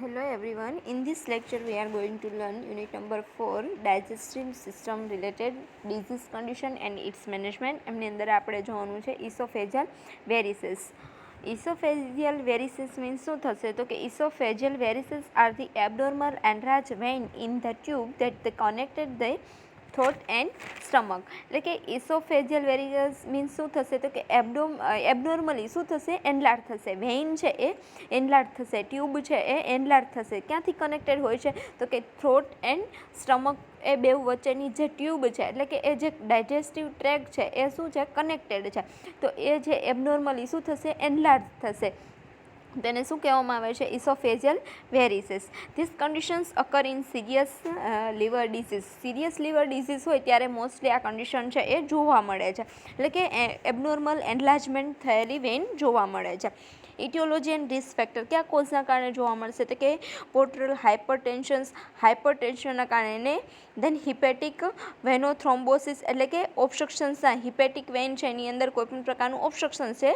Hello everyone, in this lecture we are going to learn unit number 4 digestive system related disease condition and its management. એમની અંદર આપણે જોવાનું છે oesophageal વેરિસીસ. ઇસોફેજિયલ વેરિસીસ means શું થશે તો કે oesophageal varices are the abnormal enlarged vein in the tube that connected the throat and stomach. એટલે કે ઇસોફેજિયલ વેરિસીસ મીન્સ શું થશે તો કે એબનોર્મલી શું થશે, એનલાર્જ થશે. વેઇન છે એ એનલાર્જ થશે, ટ્યુબ છે એ એનલાર્જ થશે. ક્યાંથી કનેક્ટેડ હોય છે તો કે થ્રોટ એન્ડ સ્ટમક એ બે વચ્ચેની જે ટ્યુબ છે એટલે કે એ જે ડાયજેસ્ટિવ ટ્રેક છે એ શું છે, કનેક્ટેડ છે. તો એ જે એબનોર્મલી શું થશે, એનલાર્જ થશે. તેને શું કહેવામાં આવે છે, oesophageal varices. This conditions occur in serious liver disease. Serious liver disease હોય ત્યારે મોસ્ટલી આ કન્ડિશન છે એ જોવા મળે છે. એટલે કે એબનોર્મલ એન્લાર્જમેન્ટ થયેલી વેઇન જોવા મળે છે. ઇટિયોલોજી એન્ડ રિસ્ક ફેક્ટર કયા કોઝના કારણે જોવા મળશે તો કે પોર્ટલ હાઇપરટેન્શનના કારણે, દેન હિપેટિક વેનોથ્રોમ્બોસિસ એટલે કે ઓબ્સ્ટ્રક્શન્સના, હિપેટિક વેઇન છે એની અંદર કોઈપણ પ્રકારનું ઓબ્સ્ટ્રક્શન છે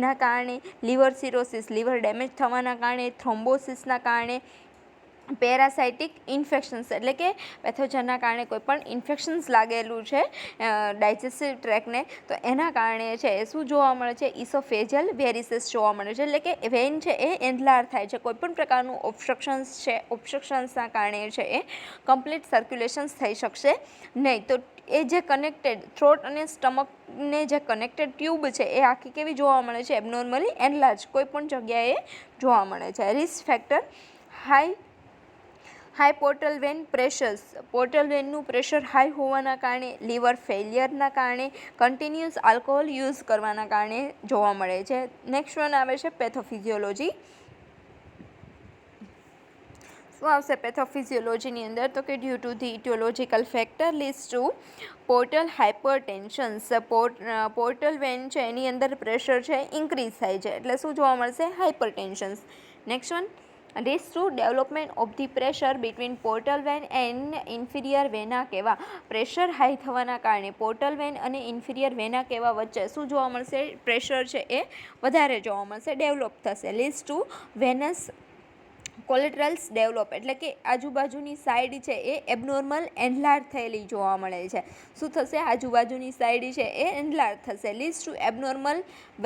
એના કારણે, લિવર સિરોસિસ લીવર ડેમેજ થવાના કારણે, થ્રોમ્બોસિસના કારણે, પેરાસાઇટિક ઇન્ફેક્શન્સ એટલે કે પેથોજનના કારણે કોઈ પણ ઇન્ફેક્શન્સ લાગેલું છે ડાયજેસ્ટિવ ટ્રેકને, તો એના કારણે છે એ શું જોવા મળે છે, ઇસોફેજિયલ વેરિસીસ જોવા મળે છે. એટલે કે વેઇન છે એ એનલાર્જ થાય છે. કોઈપણ પ્રકારનું ઓબ્સ્ટ્રક્શન્સના કારણે છે એ કમ્પ્લીટ સર્ક્યુલેશન્સ થઈ શકશે નહીં. તો એ જે કનેક્ટેડ થ્રોટ અને સ્ટમકને જે કનેક્ટેડ ટ્યુબ છે એ આખી કેવી જોવા મળે છે, એબનોર્મલી એનલાર્જ કોઈ પણ જગ્યાએ જોવા મળે છે. Risk factor high portal vein pressures. Portal વેનનું પ્રેશર હાઈ હોવાના કારણે, લીવર ફેલિયરના કારણે, કન્ટિન્યુઅસ આલ્કોહોલ યુઝ કરવાના કારણે જોવા મળે છે. નેક્સ્ટ વન આવે છે પેથોફિઝિયોલોજી. શું આવશે પેથોફિઝિયોલોજીની અંદર તો કે due to the aetiological factor leads to portal hypertensions. Portal vein છે એની અંદર પ્રેશર છે ઇન્ક્રીઝ થાય છે એટલે શું જોવા મળશે, hypertensions. Next one leads to development of the pressure between portal vein and inferior vena cava. Pressure high થવાના કારણે પોર્ટલ વેન અને ઇન્ફિરિયર વેના કેવા વચ્ચે શું જોવા મળશે, પ્રેશર છે એ વધારે જોવા મળશે, ડેવલપ થશે. લીડ્સ ટુ વેનસ કોલેટરલ્સ ડેવલપ એટલે કે આજુબાજુની સાઈડ છે એ એબનોર્મલ એનલાર્જ થયેલી જોવા મળે છે. શું થશે, આજુબાજુની સાઈડ છે એ એનલાર્જ થશે. લીડ્સ ટુ એબનોર્મલ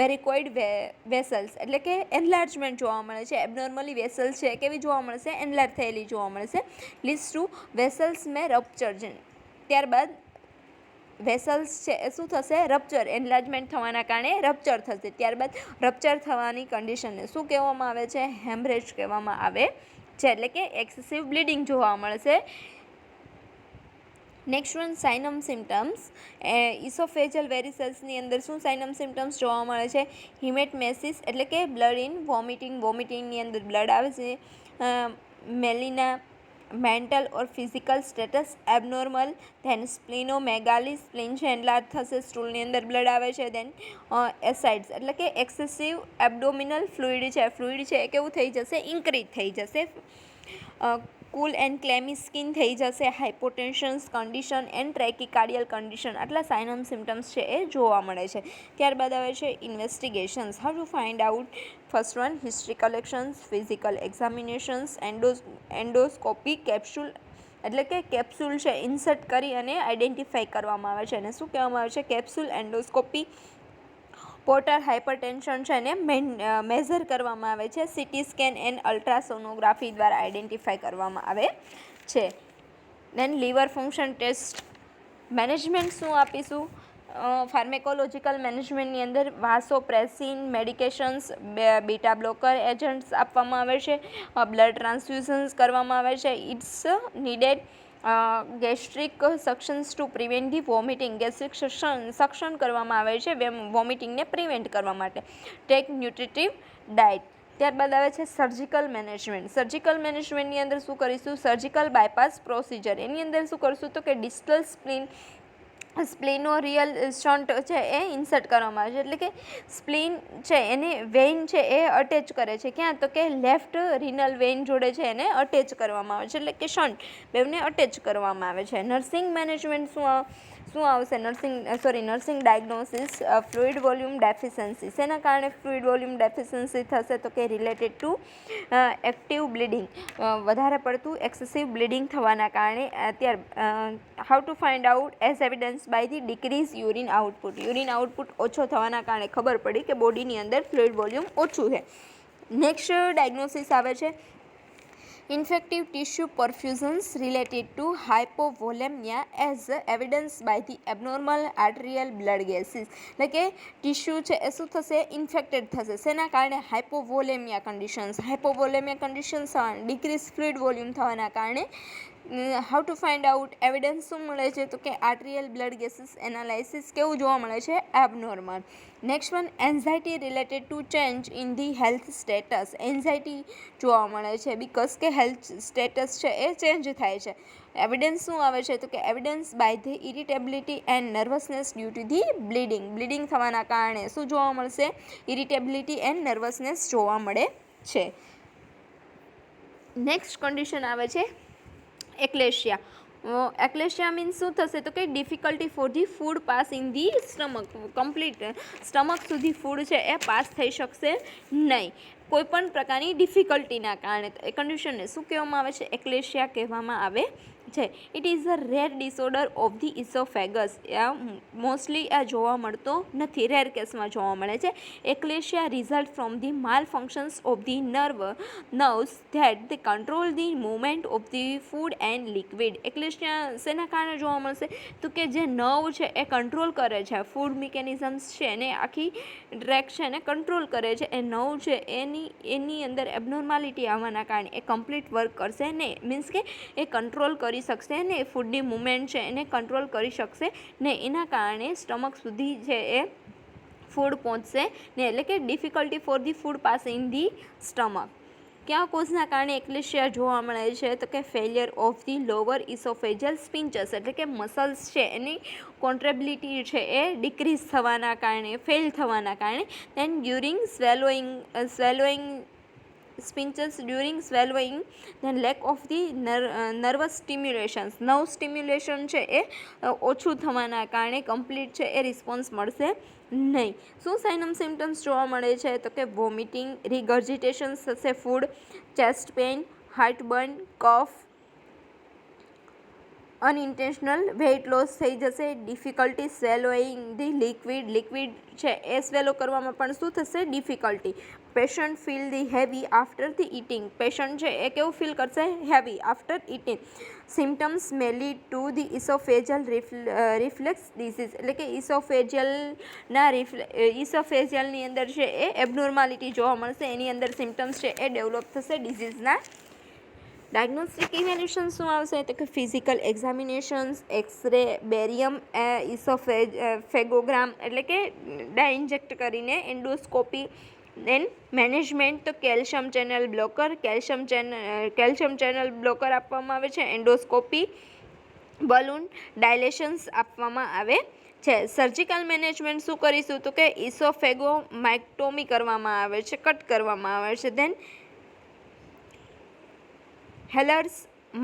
વેરિકોઇડ વેસલ્સ એટલે કે એનલાર્જમેન્ટ જોવા મળે છે. એબનોર્મલી વેસલ્સ છે કેવી જોવા મળશે, એનલાર્જ થયેલી જોવા મળશે. લીડ્સ ટુ વેસલ્સ મે રપ્ચર. ત્યારબાદ વેસલ્સ છે એ શું થશે, રપ્ચર, એનલાર્જમેન્ટ થવાના કારણે રપ્ચર થશે. ત્યારબાદ રપ્ચર થવાની કન્ડિશનને શું કહેવામાં આવે છે, હેમરેજ કહેવામાં આવે છે. એટલે કે એક્સેસિવ બ્લીડિંગ જોવા મળશે. Next one sign and symptoms. Oesophageal વેરિસીસની અંદર શું સાઇનમ સિમ્ટમ્સ જોવા મળે છે, હિમેટમેસિસ એટલે કે બ્લડ ઇન વોમિટિંગની અંદર બ્લડ આવે છે. Melaena, mental or physical status abnormal. Then splenomegaly, spleen છે એનલાર્જ થશે, સ્ટૂલની અંદર બ્લડ આવે છે. દેન એસાઇડ્સ એટલે કે એક્સેસિવ એબડોમિનલ ફ્લુઇડ છે એ કેવું થઈ જશે, ઇન્ક્રીઝ થઈ જશે. કુલ એન્ડ ક્લેમી સ્કિન થઈ જશે. હાઇપોટેન્શન્સ કન્ડિશન એન્ડ ટ્રેકિકાર્ડિયલ કન્ડિશન આટલા સાઇનમ સિમ્ટમ્સ છે એ જોવા મળે છે. ત્યારબાદ આવે છે investigations. How to find out. First one history collections, physical examinations, endoscopy, capsule એટલે કે કેપ્સ્યુલ છે ઇન્સર્ટ કરી અને આઈડેન્ટિફાઈ કરવામાં આવે છે અને શું કહેવામાં આવે છે, કેપ્સ્યુલ એન્ડોસ્કોપી. પોર્ટલ હાઇપરટેન્શન છે એને મેઝર કરવામાં આવે છે. સિટી સ્કેન એન્ડ અલ્ટ્રાસોનોગ્રાફી દ્વારા આઈડેન્ટિફાઈ કરવામાં આવે છે. Then liver function test. Management શું આપીશું, ફાર્મેકોલોજીકલ મેનેજમેન્ટની અંદર vasopressin medications, beta blocker agents આપવામાં આવે છે. બ્લડ ટ્રાન્સફ્યુઝન્સ કરવામાં આવે છે. It's needed gastric suctions to prevent the vomiting. Gastric suction કરવામાં આવે છે વોમિટિંગને પ્રિવેન્ટ કરવા માટે. Take nutritive diet. ત્યારબાદ આવે છે સર્જિકલ મેનેજમેન્ટ. સર્જિકલ મેનેજમેન્ટની અંદર શું કરીશું, સર્જિકલ બાયપાસ પ્રોસિજર. એની અંદર શું કરીશું તો કે ડિસ્ટલ સ્પ્લિનોરિયલ શન્ટ છે એ ઇન્સર્ટ કરવામાં આવે છે. એટલે કે સ્પ્લિન છે એને વેઇન છે એ અટેચ કરે છે. ક્યાં તો કે લેફ્ટ રિનલ વેઇન જોડે છે એને અટેચ કરવામાં આવે છે. એટલે કે શન્ટ બેવને અટેચ કરવામાં આવે છે. નર્સિંગ મેનેજમેન્ટ શું શું આવશે? Nursing diagnosis fluid volume deficiency. શેના કારણે ફ્લુઇડ વોલ્યુમ ડેફિશિયન્સી થશે? તો કે રિલેટેડ ટુ એક્ટિવ બ્લીડિંગ, વધારે પડતું એક્સેસિવ બ્લીડિંગ થવાના કારણે. How to find out as evidence by the decrease urine output. Urine output ઓછો થવાના કારણે ખબર પડી કે બોડીની અંદર ફ્લુઇડ વોલ્યુમ ઓછું છે. નેક્સ્ટ ડાયગ્નોસિસ આવે છે infective tissue perfusions related to hypovolaemia as evidence by the abnormal arterial blood gases. એટલે કે ટિશ્યુ છે એ શું થશે? ઇન્ફેક્ટેડ થશે. શેના કારણે? હાઇપોવોલેમિયા કન્ડિશન્સ ડિક્રીઝ ફ્લુઇડ વોલ્યુમ થવાના કારણે. How to find out evidence શું મળે છે? તો કે આર્ટેરિયલ બ્લડ ગેસીસ એનાલાઇસિસ કેવું જોવા મળે છે? Abnormal. Next one anxiety related to change in the health status. Anxiety જોવા મળે છે બિકોઝ કે હેલ્થ સ્ટેટસ છે એ ચેન્જ થાય છે. એવિડન્સ શું આવે છે? તો કે evidence by the irritability and nervousness due to the bleeding થવાના કારણે શું જોવા મળશે? ઇરિટેબિલિટી એન્ડ નર્વસનેસ જોવા મળે છે. નેક્સ્ટ કન્ડિશન આવે છે એક્લેશિયા. એક્લેશિયા મીન્સ શું થશે? તો કે difficulty for the food pass in the stomach. Complete stomach સુધી ફૂડ છે એ પાસ થઈ શકશે નહીં, કોઈપણ પ્રકારની ડિફિકલ્ટીના કારણે. એ કન્ડિશનને શું કહેવામાં આવે છે? એક્લેશિયા કહેવામાં આવે છે. It is a rare disorder of the oesophagus. Mostly આ જોવા મળતો નથી, રેર કેસમાં જોવા મળે છે. Achalasia result from the malfunctions of the nerves that the control the movement of the food and liquid. Achalasia શેના કારણે જોવા મળશે? તો કે જે નર્વ છે એ કંટ્રોલ કરે છે, ફૂડ મિકેનિઝમ્સ છે એને આખી ટ્રેક છે એને કંટ્રોલ કરે છે. એ નર્વ છે એની અંદર એબનોર્માલિટી આવવાના કારણે એ કમ્પ્લીટ વર્ક કરશે ને, મીન્સ કે એ કંટ્રોલ કરી શકશે ને, ફૂડની મૂવમેન્ટ છે એને કંટ્રોલ કરી શકશે ને, એના કારણે સ્ટમક સુધી છે એ ફૂડ પહોંચશે ને, એટલે કે difficulty for the food pass in the stomach. કયા કોઝના કારણે એક્લેશિયા જોવા મળે છે? તો કે ફેલિયર ઓફ ધી લોવર ઇસોફેજિયલ સ્પિન્ચર્સ, એટલે કે મસલ્સ છે એની કોન્ટ્રેબિલિટી છે એ ડિક્રીઝ થવાના કારણે, ફેલ થવાના કારણે. Then during swallowing sphincters during swallowing, then lack of the nervous stimulations. Nerve stimulation છે એ ઓછું થવાના કારણે કમ્પ્લીટ છે એ રિસ્પોન્સ મળશે નહીં. શું સાઇનમ સિમ્ટમ્સ જોવા મળે છે? તો કે વોમિટિંગ, રિગર્જિટેશન થશે ફૂડ, ચેસ્ટ પેઇન, હાર્ટબર્ન, કફ, અનઇન્ટેન્શનલ વેઇટ લોસ થઈ જશે, ડિફિકલ્ટી સ્વેલોઈંગ ધી લિક્વિડ છે એ સ્વેલો કરવામાં પણ શું થશે? Difficulty. Patient feel the heavy after the eating. Patient છે એ કેવું ફીલ કરશે? Heavy after eating. Symptoms may lead to the oesophageal reflux disease, એટલે કે ઇસોફેજિયલની અંદર છે એ એબનોર્માલિટી જોવા મળશે, એની અંદર સિમ્ટમ્સ છે એ ડેવલપ થશે ડિસીઝના. ડાયગ્નોસ્ટિક ઇવેલ્યુશન શું આવશે? તો કે ફિઝિકલ એક્ઝામિનેશન્સ, એક્સરે, બેરિયમ ફેગોગ્રામ એટલે કે ડાઇન્જેક્ટ કરીને, એન્ડોસ્કોપી, દેન મેનેજમેન્ટ તો કેલ્શિયમ ચેનલ બ્લોકર આપવામાં આવે છે, એન્ડોસ્કોપી, બલૂન ડાયલેશન્સ આપવામાં આવે છે. સર્જિકલ મેનેજમેન્ટ શું કરીશું? તો કે ઇસોફેગોમાઇક્ટોમી કરવામાં આવે છે, કટ કરવામાં આવે છે. દેન હેલર્સ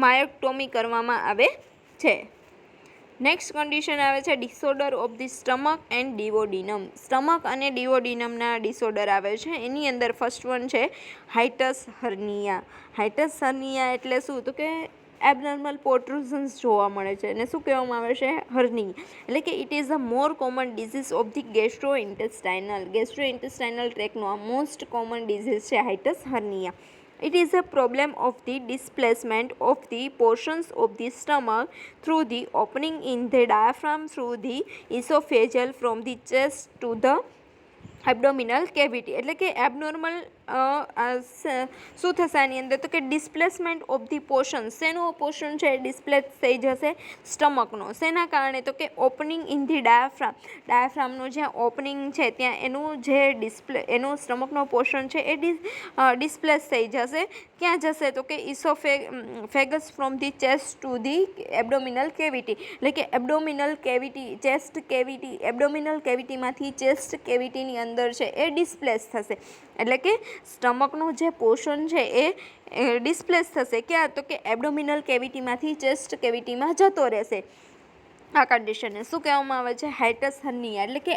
માયોક્ટોમી કરવામાં આવે છે. નેક્સ્ટ કન્ડિશન આવે છે disorder of the stomach and duodenum. Stomach અને ડિવોડિનમના ડિસઓર્ડર આવે છે. એની અંદર ફર્સ્ટ વન છે હાઇટસ હર્નિયા. હાઇટસ હર્નિયા એટલે શું? તો કે એબનોર્મલ પ્રોટ્રુઝન્સ જોવા મળે છે અને શું કહેવામાં આવે છે? હર્ની. એટલે કે it is a more common disease of the gastrointestinal ટ્રેકનો આ મોસ્ટ કોમન ડિઝીઝ છે hiatus hernia. It is a problem of the displacement of the portions of the stomach through the opening in the diaphragm through the esophageal from the chest to the abdominal cavity. એટલે કે abnormal શું થશે આની અંદર? તો કે displacement of the portion. શેનો portion છે ડિસ્પ્લેસ થઈ જશે? સ્ટમકનો. શેના કારણે? તો કે ઓપનિંગ ઇન ધી ડાયાફ્રામનો જ્યાં ઓપનિંગ છે ત્યાં એનું સ્ટમકનો પોર્શન છે એ ડિસ્પ્લેસ થઈ જશે. ક્યાં જશે? તો કે oesophagus from the chest to the abdominal cavity. એટલે કે abdominal cavity, chest cavity, abdominal કેવિટીમાંથી ચેસ્ટ કેવિટીની અંદર છે એ ડિસ્પ્લેસ થશે. એટલે કે સ્ટમકનું જે પોર્શન છે એ ડિસ્પ્લેસ થશે. ક્યાં? તો કે એબડોમિનલ કેવિટીમાંથી ચેસ્ટ કેવિટીમાં જતો રહેશે. આ કન્ડિશનને શું કહેવામાં આવે છે? હાઇટસ હર્નિયા, એટલે કે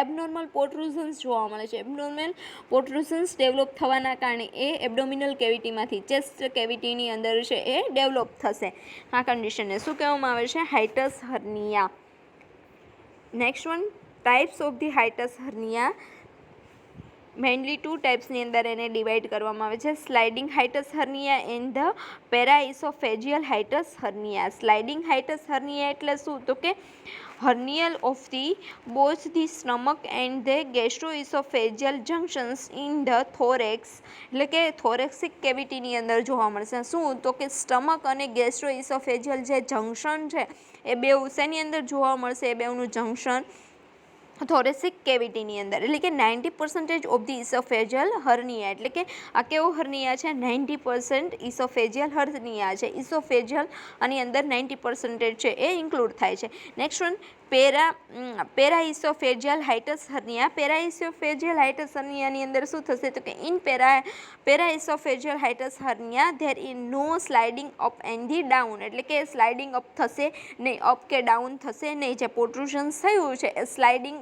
એબનોર્મલ પોટ્રુઝન્સ જોવા મળે છે. એબનોર્મલ પોટ્રુઝન્સ ડેવલપ થવાના કારણે એ એબડોમિનલ કેવિટીમાંથી ચેસ્ટ કેવિટીની અંદર છે એ ડેવલપ થશે. આ કન્ડિશનને શું કહેવામાં આવે છે? Hiatus hernia. Next one, types of the hiatus hernia. Mainly 2 ટાઈપ્સની અંદર એને ડિવાઈડ કરવામાં આવે છે. Sliding hiatus hernia and the paraoesophageal hiatus hernia. Sliding hiatus hernia એટલે શું? તો કે hernial of the both the stomach and the gastrooesophageal junctions in the thorax, એટલે કે થોરેક્સિક કેવિટીની અંદર જોવા મળશે. શું? તો કે સ્ટમક અને ગેસ્ટ્રોઇસોફેજિયલ જે જંક્શન છે એ બેઉ શેની અંદર જોવા મળશે? એ બેઉનું જંક્શન થોરેસિક કેવિટીની અંદર, એટલે કે 90% ઓફ ધી ઇસોફેજિયલ હર્નિયા, એટલે કે આ કેવો હર્નિયા છે? 90% ઇસોફેજિયલ હર્નિયા છે. ઇસોફેજિયલ આની અંદર 90% છે એ ઇન્ક્લુડ થાય છે. Next one, paraoesophageal hiatus hernia. Paraoesophageal hiatus હર્નિયાની અંદર શું થશે? તો કે in paraoesophageal hiatus hernia there is no sliding up and the down, એટલે કે સ્લાઇડિંગ અપ થશે નહીં, અપ કે ડાઉન થશે નહીં. જે પોટ્રુઝન્સ થયું છે એ સ્લાઇડિંગ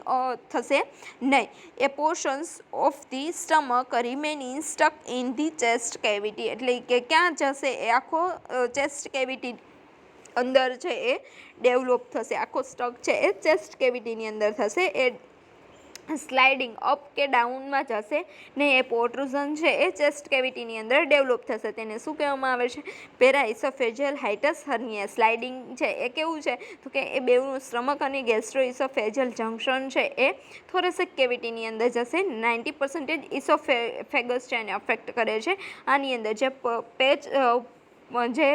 થશે નહીં. એ portions of the stomach remaining stuck in the chest cavity, એટલે કે ક્યાં જશે? એ આખો ચેસ્ટ કેવિટી અંદર છે એ ડેવલપ થશે. આખો સ્ટક છે એ ચેસ્ટ કેવિટીની અંદર થશે. એ સ્લાઇડિંગ અપ કે ડાઉનમાં જશે નહીં. એ પોટ્રુઝન છે એ ચેસ્ટ કેવિટીની અંદર ડેવલપ થશે. તેને શું કહેવામાં આવે છે? પેરાઇસોફેજિયલ હાઇટસ હર્નિયા. સ્લાઇડિંગ છે એ કેવું છે? તો કે એ બેઉનું સ્ટમક અને ગેસ્ટ્રોઇસોફેજિયલ જંક્શન છે એ થોરેસિક કેવિટીની અંદર જશે. 90% ઇસોફેગસ છે એને અફેક્ટ કરે છે. આની અંદર જે જે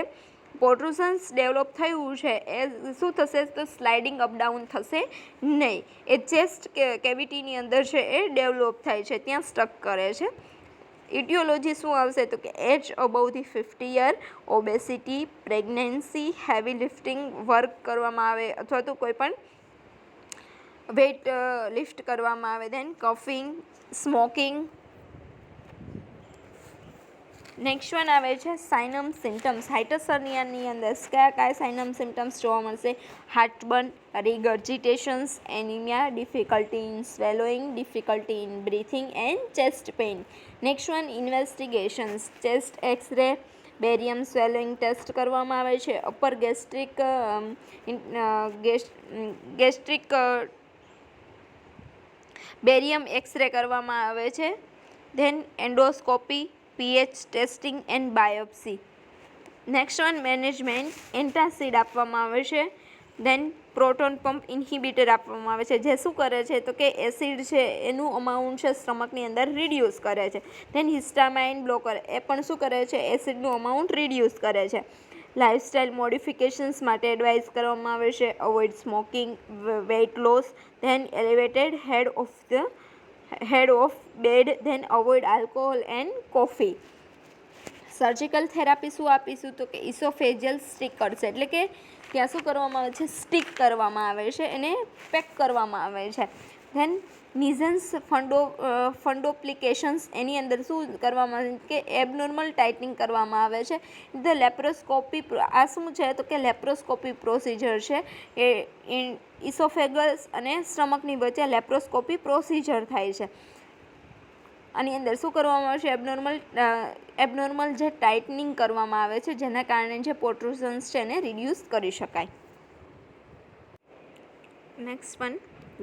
પોટ્રુઝન્સ ડેવલપ થયું છે એ શું થશે? તો સ્લાઇડિંગ અપ ડાઉન થશે નહીં. એ ચેસ્ટ કેવિટીની અંદર છે એ ડેવલપ થાય છે, ત્યાં સ્ટક કરે છે. ઇટિયોલોજી શું આવશે? તો કે age above the 50 year, obesity, pregnancy, heavy lifting work કરવામાં આવે અથવા તો કોઈ પણ વેઇટ લિફ્ટ કરવામાં આવે, દેન કફિંગ, સ્મોકિંગ. નેક્સ્ટ વન આવે છે સાઇનમ સિમ્ટમ્સ. હાઇટસ હર્નિયાની અંદર કયા સાઇનમ સિમ્ટમ્સ જોવા મળશે? Heartburn, regurgitations, anaemia, difficulty in swallowing, difficulty in breathing and chest pain. Next one, investigations. Chest X ray, barium swallowing test કરવામાં આવે છે. અપર ગેસ્ટ્રિક બેરિયમ એક્સરે કરવામાં આવે છે. Then endoscopy, pH testing and biopsy. Next one, management. Antacid આપવામાં આવે છે. દેન proton pump ઇન્હિબિટર આપવામાં આવે છે, જે શું કરે છે? તો કે એસિડ છે એનું અમાઉન્ટ છે સ્ટમકની અંદર રિડ્યુસ કરે છે. દેન હિસ્ટામાઇન બ્લોકર, એ પણ શું કરે છે? એસિડનું અમાઉન્ટ રિડ્યુસ કરે છે. લાઇફસ્ટાઇલ મોડિફિકેશન્સ માટે એડવાઇસ કરવામાં આવે છે. Avoid smoking, weight loss, then elevated head of bed, then avoid alcohol and coffee. Surgical therapy શું આપીશું? તો કે ઇસોફેજિયલ સ્ટિક કરશે, એટલે કે ત્યાં શું કરવામાં આવે છે? સ્ટિક કરવામાં આવે છે, એને પેક કરવામાં આવે છે. ધેન નિઝન્સ ફંડોપ્લિકેશન્સ, એની અંદર શું કરવામાં આવે કે એબનોર્મલ ટાઇટનિંગ કરવામાં આવે છે. ધ લેપ્રોસ્કોપી, આ શું છે? તો કે લેપ્રોસ્કોપી પ્રોસિજર છે. એ ઇસોફેગસ અને સ્ટમકની વચ્ચે લેપ્રોસ્કોપી પ્રોસિજર થાય છે. આની અંદર શું કરવામાં આવે છે? એબનોર્મલ જે ટાઇટનિંગ કરવામાં આવે છે, જેના કારણે જે પોટ્રુઝન્સ છે એને રિડ્યુસ કરી શકાય. Next one,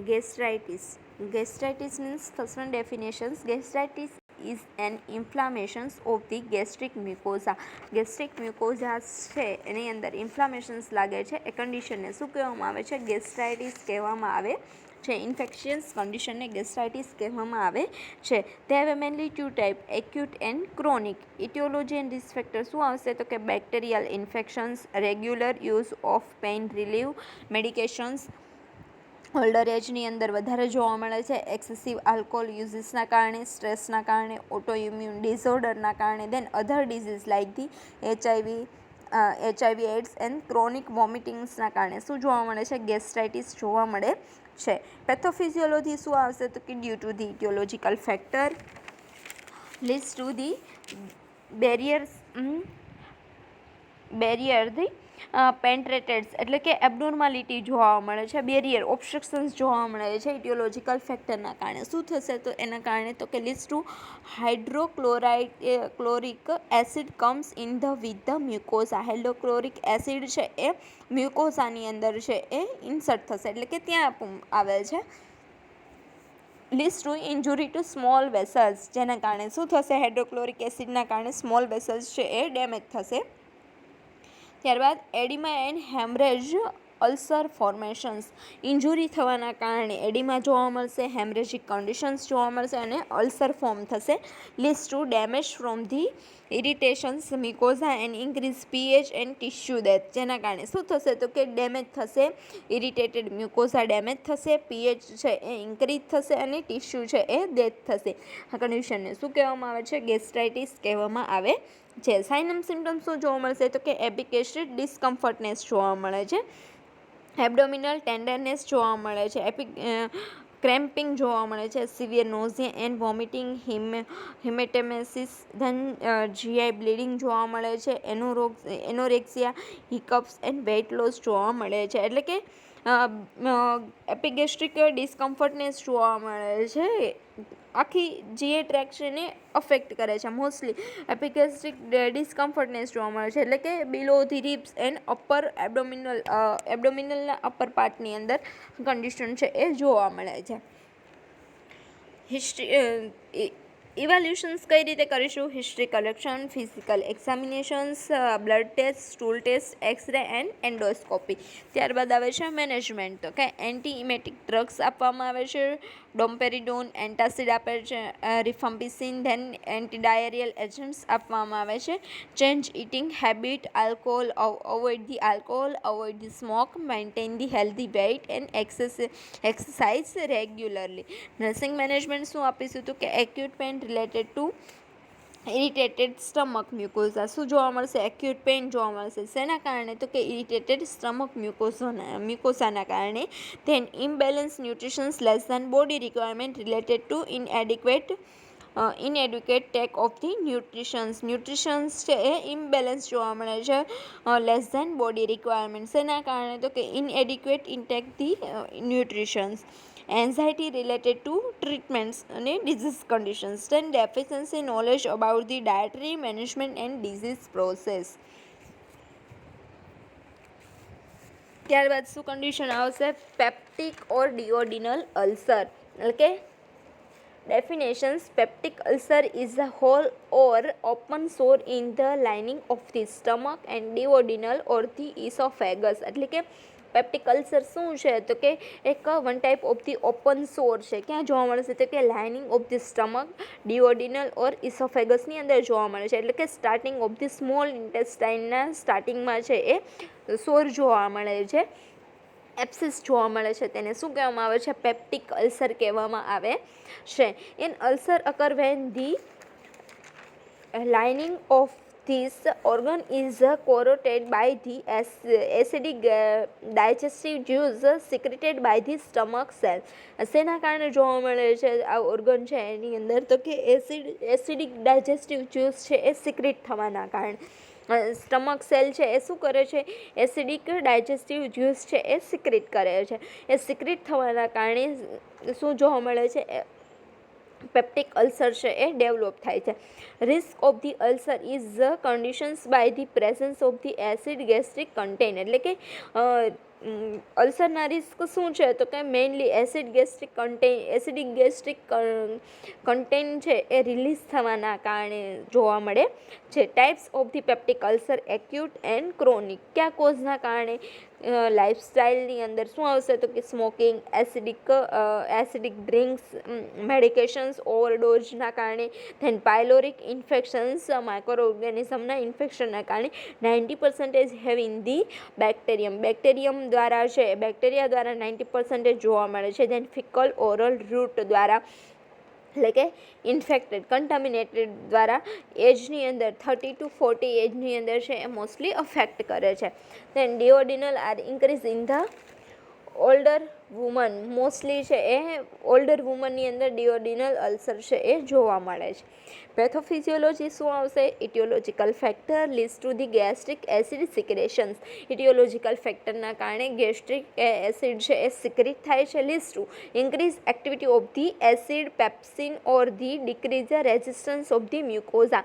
gastritis. Gastritis means first one definitions. Gastritis is an inflammation of the gastric mucosa. Gastric mucosa છે એની અંદર ઇન્ફ્લામેશન્સ લાગે છે. એ કન્ડિશનને શું કહેવામાં આવે છે? ગેસ્ટ્રાઇટિસ કહેવામાં આવે છે. ઇન્ફેક્શિયસ કન્ડિશનને ગેસ્ટ્રાઇટિસ કહેવામાં આવે છે. તે હવે mainly 2 type, acute and chronic. Aetiology and risk factor શું આવશે? તો કે bacterial infections, regular use of pain relieve medications older એજની અંદર વધારે જોવા મળે છે. એક્સેસિવ આલ્કોહોલ યુઝિસના કારણે, સ્ટ્રેસના કારણે, ઓટોઇમ્યુન ડિસઓર્ડરના કારણે, then other disease like the HIV AIDS and chronic વોમિટિંગ્સના કારણે શું જોવા મળે છે? ગેસ્ટ્રાઇટિસ જોવા મળે છે. પેથોફિઝિયોલોજી શું આવશે? તો કે due to the aetiological factor leads to the barriers બેરિયરથી પેન્ટ્રેટેડ્સ એટલે કે એબનોર્માલિટી જોવા મળે છે, બેરિયર ઓબ્સ્ટ્રક્શન્સ જોવા મળે છે ઇટિયોલોજિકલ ફેક્ટરના કારણે. શું થશે તો એના કારણે તો કે leads to chloric acid comes in with the mucosa. Hydrochloric acid છે એ મ્યુકોઝાની અંદર છે એ ઇન્સર્ટ થશે એટલે કે ત્યાં આવે છે. Leads to injury to small vessels, જેના કારણે શું થશે, હાઇડ્રોક્લોરિક એસિડના કારણે સ્મોલ વેસલ્સ છે એ ડેમેજ થશે. ત્યારબાદ એડિમા એન્ડ હેમરેજ અલ્સર ફોર્મેશન્સ, ઇન્જુરી થવાના કારણે એડિમા જોવા મળશે, હેમરેજિક કન્ડિશન્સ જોવા મળશે અને અલ્સર ફોર્મ થશે. Leads to damage from the irritations mucosa and increase pH and tissue death, જેના કારણે શું થશે તો કે ડેમેજ થશે, ઇરિટેટેડ મ્યુકોઝા ડેમેજ થશે, પીએચ છે એ ઇન્ક્રીઝ થશે અને ટિશ્યુ છે એ ડેથ થશે. આ કન્ડિશનને શું કહેવામાં આવે છે, ગેસ્ટ્રાઇટિસ કહેવામાં આવે છે. સાઇન સિમ્ટમ્સ શું જોવા મળશે તો કે એપિગેસ્ટ્રિક ડિસ્કમ્ફર્ટનેસ જોવા મળે છે, એબડોમિનલ ટેન્ડરનેસ જોવા મળે છે, ક્રેમ્પિંગ જોવા મળે છે, severe nausea and vomiting, haematemesis, then GI bleeding જોવા મળે છે, anorexia, hiccups and weight loss જોવા મળે છે. એટલે કે એપિગેસ્ટ્રિક ડિસ્કમ્ફર્ટનેસ જોવા મળે છે, આખી જીઆઈ ટ્રેક્ટ છે ને અફેક્ટ કરે છે. મોસ્ટલી એપિગેસ્ટ્રિક ડિસ્કમ્ફર્ટનેસ જોવા મળે છે એટલે કે બિલો ધી રિબ્સ એન્ડ અપર એબડોમિનલના અપર પાર્ટની અંદર કન્ડિશન છે એ જોવા મળે છે. હિસ્ટ્રી ઇવેલ્યુશન્સ કઈ રીતે કરીશું, history collection, physical examinations, blood test, stool test, x ray and endoscopy. ત્યારબાદ આવે છે મેનેજમેન્ટ, તો કે એન્ટી ઇમેટિક ડ્રગ્સ આપવામાં આવે છે, ડોમ્પેરિડોન એન્ટાસિડ આપે છે, રિફમ્પિસિન, ધેન એન્ટીડાયરિયલ એજન્ટ્સ આપવામાં આવે છે, change eating habit, alcohol, avoid the alcohol, avoid the smoke, maintain the healthy weight and exercise regularly. Nursing management શું આપીશું તો કે acute pain related to irritated stomach mucosa. શું જોવા મળશે, એક્યુટ પેઇન જોવા મળશે, શેના કારણે તો કે ઇરિટેટેડ સ્ટમક મ્યુકોઝાના કારણે. Then imbalance nutritions less than body requirement related to inadequate take of the nutritions છે એ ઇમ્બેલેન્સ જોવા મળે છે, લેસ ધેન બોડી રિક્વાયરમેન્ટ, શેના કારણે તો કે inadequate intake the nutritions. Anxiety related to treatments અને disease conditions, then deficiency knowledge about the dietary management and disease process. ત્યારબાદ શું કન્ડિશન આવશે, પેપ્ટિક ઓર ડિયોડિનલ અલ્સર. એટલે કે definitions, peptic ulcer is a hole or open sore in the lining of the stomach and duodenal or the oesophagus. એટલે કે peptic ulcer શું છે તો કે એક one type of the open sore છે, ક્યાં જોવા મળશે તો કે lining of the stomach, duodenal or ઇસોફેગસની અંદર જોવા મળે છે. એટલે કે સ્ટાર્ટિંગ ઓફ ધી સ્મોલ ઇન્ટેસ્ટાઇનના સ્ટાર્ટિંગમાં છે એ સોર જોવા મળે છે, એપ્સિસ જોવા મળે છે, તેને શું કહેવામાં આવે છે, પેપ્ટિક અલ્સર કહેવામાં આવે છે. An ulcer occur when the lining of this organ is corroded by the acidic digestive juice secreted by the stomach cell. શેના કારણે જોવા મળે છે આ ઓર્ગન છે એની અંદર તો કે એસિડિક ડાયજેસ્ટિવ જ્યુસ છે એ સિક્રેટ થવાના કારણે સ્ટમક સેલ છે એ શું કરે છે, એસિડિક ડાયજેસ્ટિવ જ્યુસ છે એ સિક્રેટ કરે છે. એ સિક્રેટ થવાના કારણે શું જોવા મળે છે, પેપ્ટિક અલ્સર છે એ ડેવલપ થાય છે. Risk of the ulcer is conditions by the presence of the acid gastric content. એટલે કે અલ્સરના રિસ્ક શું છે તો કે મેઇનલી એસિડિક ગેસ્ટ્રિક કન્ટેન છે એ રિલીઝ થવાના કારણે જોવા મળે છે. Types of the peptic ulcer, acute and chronic. કયા કોઝના કારણે, લાઇફસ્ટાઇલની અંદર શું આવશે તો કે સ્મોકિંગ, એસિડિક ડ્રિંક્સ, મેડિકેશન્સ ઓવરડોઝના કારણે, ધેન પાયલોરિક ઇન્ફેક્શન્સ, માઇક્રો ઓર્ગેનિઝમના ઇન્ફેક્શનના કારણે, 90% હેવ ઇન ધી બેક્ટેરિયમ દ્વારા છે, બેક્ટેરિયા દ્વારા 90% જોવા મળે છે. ધેન ફિકલ ઓરલ રૂટ દ્વારા એટલે કે ઇન્ફેક્ટેડ કન્ટામિનેટેડ દ્વારા એજની અંદર 30 to 40 એજની અંદર છે એ મોસ્ટલી અફેક્ટ કરે છે. Then duodenal are increase in the older woman mostly છે એ ઓલ્ડર વુમનની અંદર ડિયોડિનલ અલ્સર છે એ જોવા મળે છે. પેથોફિઝિયોલોજી શું આવશે? Aetiological factor leads to the gastric acid secretions. Aetiological ફેક્ટરના કારણે ગેસ્ટ્રિક એસિડ છે એ સિક્રેટ થાય છે. Leads to increase activity of the acid pepsin or the decrease resistance of the mucosa.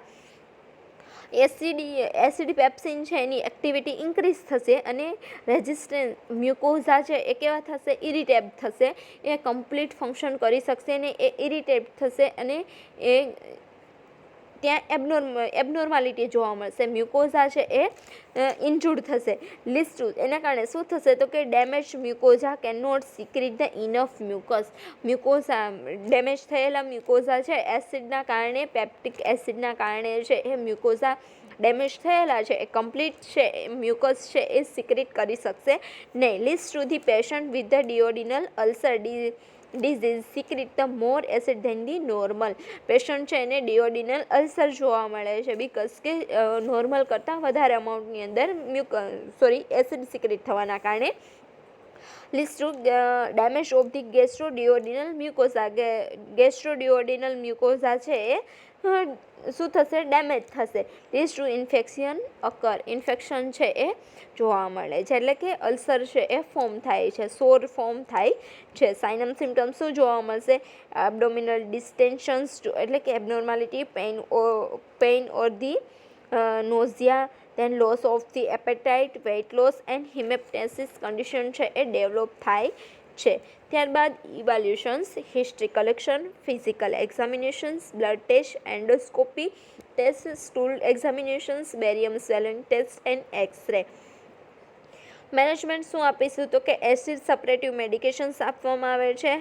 Acid pepsin છે એની એક્ટિવિટી ઇન્ક્રીઝ થશે અને રેઝિસ્ટન્સ મ્યુકોઝા છે એ કેવા થશે? ઇરિટેટ થશે. એ કમ્પ્લીટ ફંક્શન કરી શકશે ને એ ઇરિટેટ થશે અને એ ત્યાં એબનોર્માલિટી જોવા મળશે. મ્યુકોઝા છે એ ઇન્જુર્ડ થશે. લીડ્સ ટુ એના કારણે શું થશે તો કે damage mucosa can not secrete the enough mucus. Mucosa damage થયેલા મ્યુકોઝા છે એસિડના કારણે પેપ્ટિક એસિડના કારણે છે એ મ્યુકોઝા ડેમેજ થયેલા છે એ કમ્પ્લીટ છે મ્યુકસ છે એ સિક્રેટ કરી શકશે નહીં. Leads to the patient with the duodenal ulcer disease secrete the more acid than the normal. Patient છે એને ડિયોડિનલ અલ્સર જોવા મળે છે બિકોઝ કે નોર્મલ કરતાં વધારે અમાઉન્ટની અંદર એસિડ સિક્રેટ થવાના કારણે. Leads to damage of the gastroduodenal mucosa. Gastroduodenal mucosa છે એ શું થશે? ડેમેજ થશે. Leads to infection occur. Infection છે એ જોવા મળે છે એટલે કે અલ્સર છે એ ફોર્મ થાય છે, સોર ફોર્મ થાય છે. સાઇનમ સિમ્ટમ્સ શું જોવા મળશે? એબડોમિનલ ડિસ્ટેન્શન્સ એટલે કે abnormality, pain or the nausea, then loss of the appetite, weight loss and hemoptysis condition છે એ ડેવલપ થાય છે. ત્યારબાદ evaluations, history collection, physical examinations, blood test, endoscopy test, stool examinations, barium swelling test and x ray. Management શું આપીશું તો કે acid સપરેટિવ medications આપવામાં આવે છે.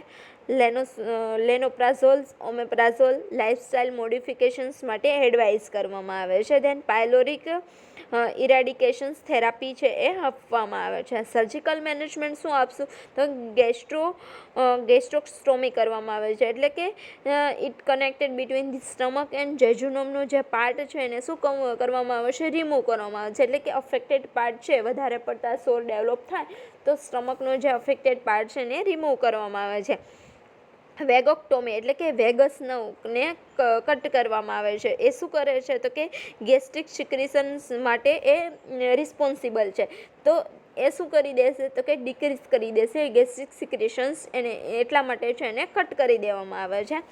લેનોપ્રાઝોલ, ઓમેપ્રાઝોલ લાઇફસ્ટાઇલ મોડિફિકેશન્સ માટે એડવાઇસ કરવામાં આવે છે. ધેન પાયલોરિક ઇરાડિકેશન્સ થેરાપી છે એ આપવામાં આવે છે. સર્જિકલ મેનેજમેન્ટ શું આપશું તો ગેસ્ટ્રોસ્ટોમી કરવામાં આવે છે એટલે કે it connected between the stomach and જેજુનમનો જે પાર્ટ છે એને શું કરવામાં આવે છે? રિમૂવ કરવામાં આવે છે. એટલે કે અફેક્ટેડ પાર્ટ છે વધારે પડતા સોર ડેવલપ થાય તો સ્ટમકનો જે અફેક્ટેડ પાર્ટ છે એને રિમૂવ કરવામાં આવે છે. વેગોક્ટોમી એટલે કે વેગસ નર્વને કટ કરવામાં આવે છે. એ શું કરે છે તો કે ગેસ્ટ્રિક સિક્રેશન્સ માટે એ રિસ્પોન્સિબલ છે. તો એ શું કરી દેશે તો કે ડિક્રીઝ કરી દેશે ગેસ્ટ્રિક સિક્રેશન્સ, એને એટલા માટે છે એને કટ કરી દેવામાં આવે છે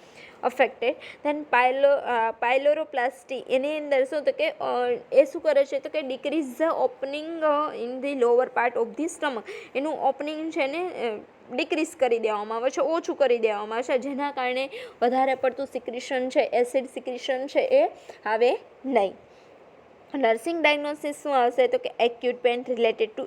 અફેક્ટેડ. ધેન પાયલોરોપ્લાસ્ટી એની અંદર શું તો કે એ શું કરે છે તો કે decrease the opening in the lower part of the stomach. એનું ઓપનિંગ છે ને ડિક્રીઝ કરી દેવામાં આવે છે, ઓછું કરી દેવામાં આવે છે, જેના કારણે વધારે પડતું સિક્રેશન છે એસિડ સિક્રેશન છે એ આવે નહીં. નર્સિંગ ડાયગ્નોસિસ શું આવશે તો કે acute pain related to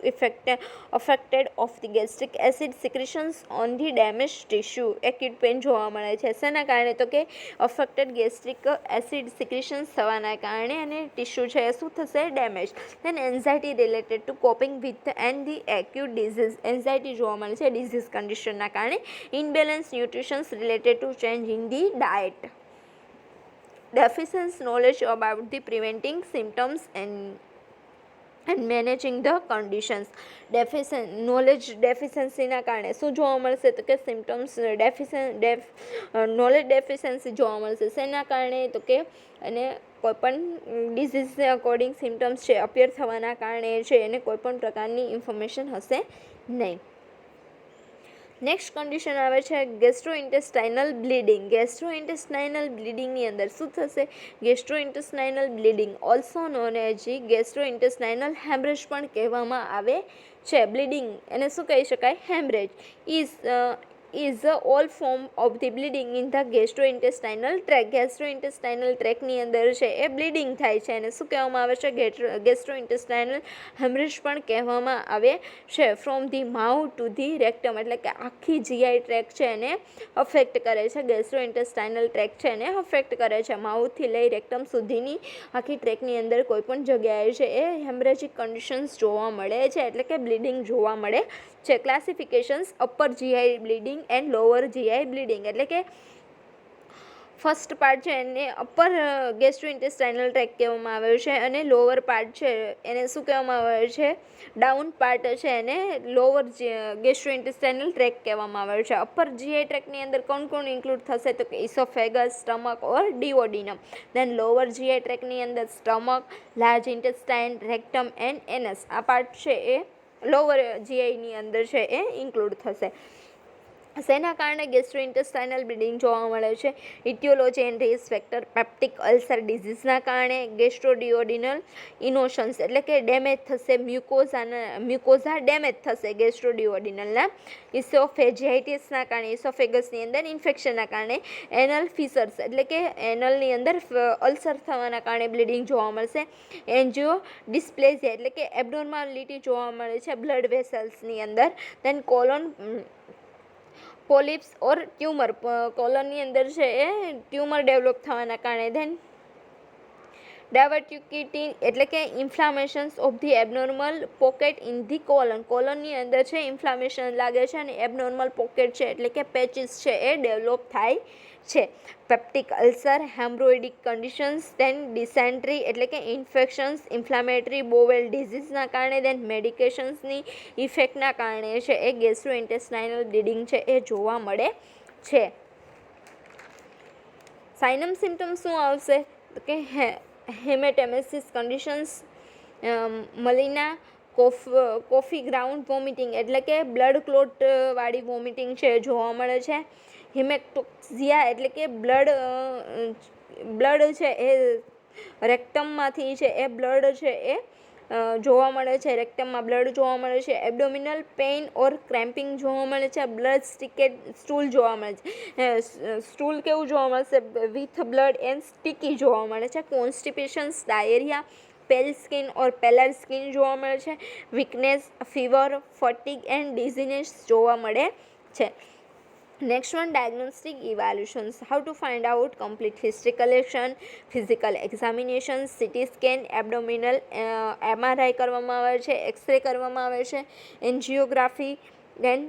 affected of the gastric acid secretions on the damage tissue. Acute pain જોવા મળે છે શેના કારણે તો કે અફેક્ટેડ ગેસ્ટ્રિક એસિડ સિક્રેશન્સ થવાના કારણે અને ટિશ્યુ છે એ શું થશે? Damage. Then anxiety related to coping with and the acute disease. Anxiety જોવા મળે છે ડિઝીઝ કન્ડિશનના કારણે. Imbalance nutritions related to change in the diet. Deficient knowledge about the preventing symptoms and managing the conditions. Knowledge ડેફિશિયન્સીના કારણે શું જોવા મળશે તો કે સિમ્ટમ્સ નોલેજ ડેફિશિયન્સી જોવા મળશે. શેના કારણે તો કે અને કોઈપણ ડિઝીઝને અકોર્ડિંગ સિમ્ટમ્સ છે અપિયર થવાના કારણે છે એને કોઈપણ પ્રકારની ઇન્ફોર્મેશન હશે નહીં. નેક્સ્ટ કન્ડિશન આવે છે ગેસ્ટ્રોઇન્ટેસ્ટાઇનલ બ્લીડિંગ. ગેસ્ટ્રોઇન્ટેસ્ટાઇનલ બ્લીડિંગની અંદર શું થશે? Gastrointestinal bleeding also known as gastrointestinal haemorrhage પણ કહેવામાં આવે છે. બ્લીડિંગ એને શું કહી શકાય? Haemorrhage is all form of the bleeding in the gastrointestinal tract. Gastrointestinal ટ્રેકની અંદર છે એ બ્લીડિંગ થાય છે અને શું કહેવામાં આવે છે? ગેસ્ટ્રોઇન્ટેસ્ટાઇનલ હેમરેજ પણ કહેવામાં આવે છે. From the mouth to the rectum એટલે કે આખી જીઆઈ ટ્રેક છે એને અફેક્ટ કરે છે. ગેસ્ટ્રોઇન્ટેસ્ટાઇનલ ટ્રેક છે એને અફેક્ટ કરે છે. માઉથથી લઈ રેક્ટમ સુધીની આખી ટ્રેકની અંદર કોઈપણ જગ્યાએ છે એ હેમરેજિક કન્ડિશન્સ જોવા મળે છે એટલે કે બ્લીડિંગ જોવા મળે છે. Classifications upper GI bleeding and lower GI bleeding એટલે કે ફર્સ્ટ પાર્ટ છે એને અપર ગેસ્ટ્રોઇન્ટેસ્ટાઇનલ ટ્રેક કહેવામાં આવે છે અને લોઅર પાર્ટ છે એને શું કહેવામાં આવે છે, ડાઉન પાર્ટ છે એને લોઅર ગેસ્ટ્રોઇન્ટેસ્ટાઇનલ ટ્રેક કહેવામાં આવે છે. અપર જીઆઈ ટ્રેકની અંદર કોણ ઇન્ક્લુડ થશે તો કે oesophagus, stomach or duodenum. Then lower GI ટ્રેકની અંદર stomach, large intestine, rectum and anus આ પાર્ટ છે એ લોઅર જીઆઈની અંદર છે એ ઇન્ક્લુડ થશે. શેના કારણે ગેસ્ટ્રોઇન્ટેસ્ટાઇનલ બ્લીડિંગ જોવા મળે છે? Aetiology and risk factor. Peptic ulcer ડિઝીઝના કારણે ગેસ્ટ્રોડિયોડિનલ ઇનોશન્સ એટલે કે ડેમેજ થશે, મ્યુકોઝા ડેમેજ થશે ગેસ્ટ્રોડિયોડિનલના. ઇસોફેજિયાઇટિસના કારણે ઇસોફેગસની અંદર ઇન્ફેક્શનના કારણે એનલ ફિસર્સ એટલે કે એનલની અંદર અલ્સર થવાના કારણે બ્લીડિંગ જોવા મળશે. એન્જિયો ડિસ્પ્લેઝિયા એટલે કે એબનોર્માલિટી જોવા મળે છે બ્લડ વેસલ્સની અંદર. દેન કોલોન પોલિપ્સ ઓર ટ્યુમર, કોલનની અંદર છે એ ટ્યુમર ડેવલપ થવાના કારણે. ધેન ડાયવર્ટિક્યુટી એટલે કે inflammations of the abnormal pocket in the colon, કોલનની અંદર છે ઇન્ફ્લામેશન લાગે છે અને એબનોર્મલ પોકેટ છે એટલે કે પેચિસ છે એ ડેવલપ થાય છે. પેપ્ટિક અલ્સર, હેમરોઇડિક કન્ડિશન્સ, દેન ડિસેન્ટ્રી એટલે કે ઇન્ફેક્શન્સ, ઇન્ફ્લામેટરી બોવેલ ડિઝીઝના કારણે, દેન મેડિકેશન્સની ઇફેક્ટના કારણે છે એ ગેસ્ટ્રોઇન્ટેસ્ટાઇનલ બ્લીડિંગ છે એ જોવા મળે છે. સાઇનમ સિમ્ટમ્સ શું આવશે તો કે haematemesis conditions, melaena, coffee ground vomiting એટલે કે બ્લડ ક્લોટ વાળી વોમિટિંગ છે જોવા મળે છે. હિમેટોક્સિયા એટલે કે બ્લડ છે એ રેક્ટમમાંથી છે એ બ્લડ છે એ જોવા મળે છે, રેક્ટમમાં બ્લડ જોવા મળે છે. એબડોમિનલ પેઇન ઓર ક્રેમ્પિંગ જોવા મળે છે. બ્લડ સ્ટિકેડ સ્ટૂલ જોવા મળે છે, સ્ટૂલ કેવું જોવા મળશે, વિથ બ્લડ એન્ડ સ્ટિકી જોવા મળે છે. કોન્સ્ટિપેશન્સ, ડાયેરિયા, પેલ સ્કિન ઓર પેલર સ્કિન જોવા મળે છે. વીકનેસ, ફીવર, ફટીગ એન્ડ ડિઝીનેસ જોવા મળે છે. Next one, diagnostic evaluations. How to find out? Complete history collection, physical examination, CT scan, abdominal MRI કરવામાં આવે છે, એક્સરે કરવામાં આવે છે, angiography, then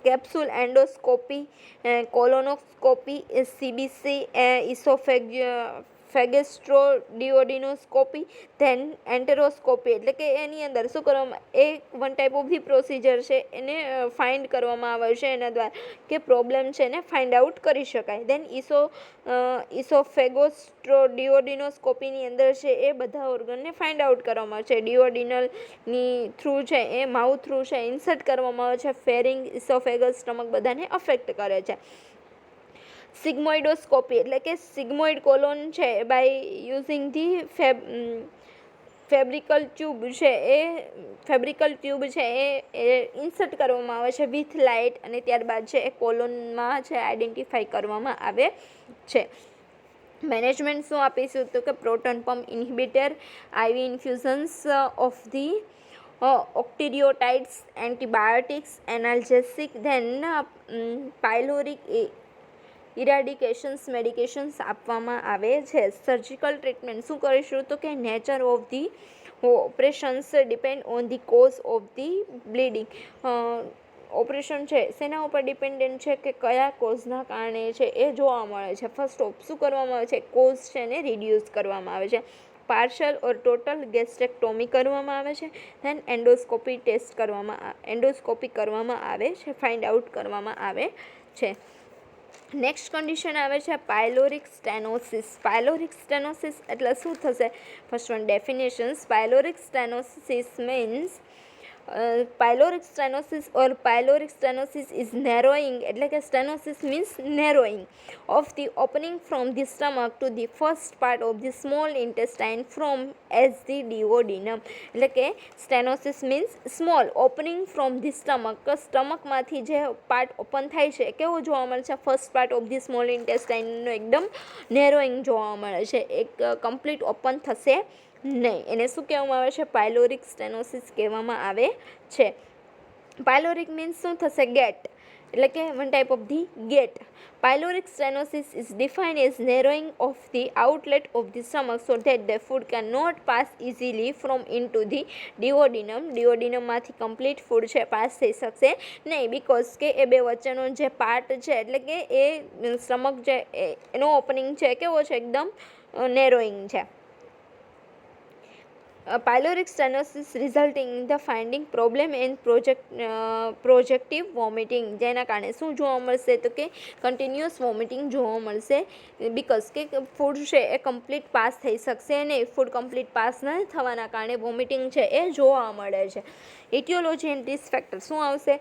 capsule endoscopy, colonoscopy, CBC, oesophagogastroduodenoscopy, then enteroscopy એટલે કે એની અંદર શું કરવામાં એ one type of the procedure છે એને ફાઇન્ડ કરવામાં આવે છે એના દ્વારા કે પ્રોબ્લેમ છે એને ફાઇન્ડ આઉટ કરી શકાય. ધેન ઇસોફેગોસ્ટ્રોડિયોડિનોસ્કોપીની અંદર છે એ બધા ઓર્ગનને ફાઇન્ડ આઉટ કરવામાં આવે છે. ડિયોડિનલની થ્રુ છે એ માઉથ થ્રુ છે ઇન્સર્ટ કરવામાં આવે છે. ફેરિંગ, ઇસોફેગસ, સ્ટમક બધાને અફેક્ટ કરે છે. સિગ્મોઇડોસ્કોપી એટલે કે સિગ્મોઇડ કોલોન છે બાય યુઝિંગ ધી ફેબ્રિકલ ટ્યુબ છે એ ઇન્સર્ટ કરવામાં આવે છે વિથ લાઇટ અને ત્યારબાદ છે એ કોલોનમાં છે આઈડેન્ટિફાઈ કરવામાં આવે છે. મેનેજમેન્ટ શું આપીશું તો કે proton pump inhibitor, IV infusions of the octreotides, antibiotics, analgesic, then pyloric eradications medications આપવામાં આવે છે. સર્જિકલ ટ્રીટમેન્ટ શું કરીશું તો કે nature of the operations depend on the cause of the bleeding. Operation છે શેના ઉપર ડિપેન્ડન્ટ છે કે કયા કોઝના કારણે છે એ જોવા મળે છે. ફર્સ્ટ ઓફ શું કરવામાં આવે છે, કોઝ છે એને રિડ્યુસ કરવામાં આવે છે. પાર્શલ ઓર ટોટલ ગેસ્ટ્રેક્ટોમી કરવામાં આવે છે. ધેન એન્ડોસ્કોપી કરવામાં આવે છે, ફાઇન્ડ આઉટ કરવામાં આવે છે. નેક્સ્ટ કન્ડિશન આવે છે પાયલોરિક સ્ટેનોસિસ. પાયલોરિક સ્ટેનોસિસ એટલે શું થશે? First one definitions. Pyloric stenosis means pyloric stenosis or pyloric stenosis is narrowing એટલે કે stenosis means narrowing of the opening from the stomach to the first part of the small intestine from as the duodenum એટલે કે stenosis means small opening from the stomach, સ્ટમકમાંથી જે part open થાય છે કેવો જોવા મળે છે? First part of the small ઇન્ટેસ્ટાઇનનો એકદમ નેરોઈંગ જોવા મળે છે, એક કમ્પ્લીટ ઓપન થશે નહીં. એને શું કહેવામાં આવે છે? પાયલોરિક સ્ટેનોસિસ કહેવામાં આવે છે. પાયલોરિક મીન્સ શું થશે? ગેટ. એટલે કે one type of the gate. Pyloric stenosis is defined as narrowing of the outlet of the stomach so that the food can not pass easily from into the duodenum. ડિઓડિનમમાંથી complete food છે pass થઈ શકશે નહીં, because કે એ બે વચ્ચેનો જે part છે એટલે કે એ સ્ટમક છે એનો ઓપનિંગ છે કેવો છે, એકદમ નેરોઈંગ છે. Pyloric stenosis resulting in the finding problem and projective vomiting, જેના કારણે શું જોવા મળશે તો કે કન્ટિન્યુઅસ વોમિટિંગ જોવા મળશે, બિકોઝ કે ફૂડ છે એ કમ્પ્લીટ પાસ થઈ શકશે નહીં. ફૂડ કમ્પ્લીટ પાસ ન થવાના કારણે વોમિટિંગ છે એ જોવા મળે છે. ઇટિયોલોજી એન્ડ રિસ્ક ફેક્ટર શું આવશે?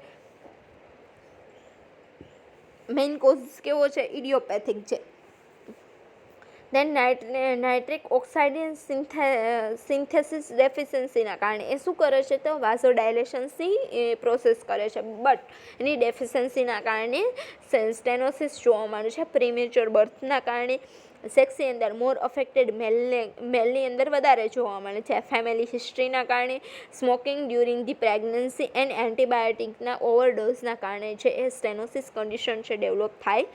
મેઇન કોઝ કેવો છે? ઇડિયોપેથિક છે. દેન નાઇટ્રિક ઓક્સાઇડ સિન્થેસિસ ડેફિશિયન્સીના કારણે એ શું કરે છે તો વાઝોડાયલેશન્સની પ્રોસેસ કરે છે, બટ એની ડેફિશિયન્સીના કારણે સ્ટેનોસિસ જોવા મળે છે. પ્રીમેચ્યોર બર્થના કારણે સેક્સની અંદર મોર અફેક્ટેડ મેલની અંદર વધારે જોવા મળે છે. ફેમિલી હિસ્ટ્રીના કારણે, smoking during the pregnancy and એન્ટીબાયોટિકના ઓવરડોઝના કારણે છે એ સ્ટેનોસિસ કન્ડિશન છે ડેવલપ થાય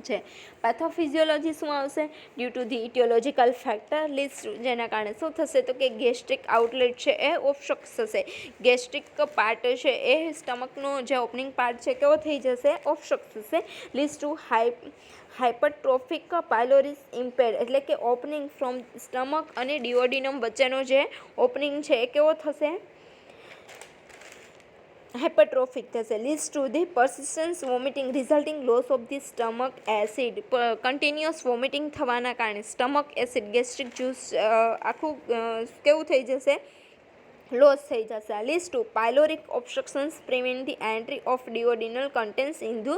છે. પેથોફિઝિયોલોજી શું આવશે? Due to the aetiological factor list, જેના કારણે શું થશે તો કે ગેસ્ટ્રિક આઉટલેટ છે એ ઓબ્સ્ટ્રક્ટ થશે. ગેસ્ટ્રિક પાર્ટ છે એ સ્ટમકનો જે ઓપનિંગ પાર્ટ છે કેવો થઈ જશે? ઓબ્સ્ટ્રક્ટ થશે. લિસ્ટ ટુ હાઇપરટ્રોફિક પાયલોરિસ ઇમ્પેર, એટલે કે ઓપનિંગ ફ્રોમ સ્ટમક અને ડિઓડિનમ વચ્ચેનો જે ઓપનિંગ છે એ કેવો થશે? હાઇપરટ્રોફિક થશે. Leads to the persistence vomiting resulting loss of the stomach acid, continuous vomiting થવાના કારણે સ્ટમક એસિડ ગેસ્ટ્રિક જ્યુસ આખું કેવું થઈ જશે? લોસ થઈ જશે. Leads to pyloric obstructions prevent the entry of duodenal contents in the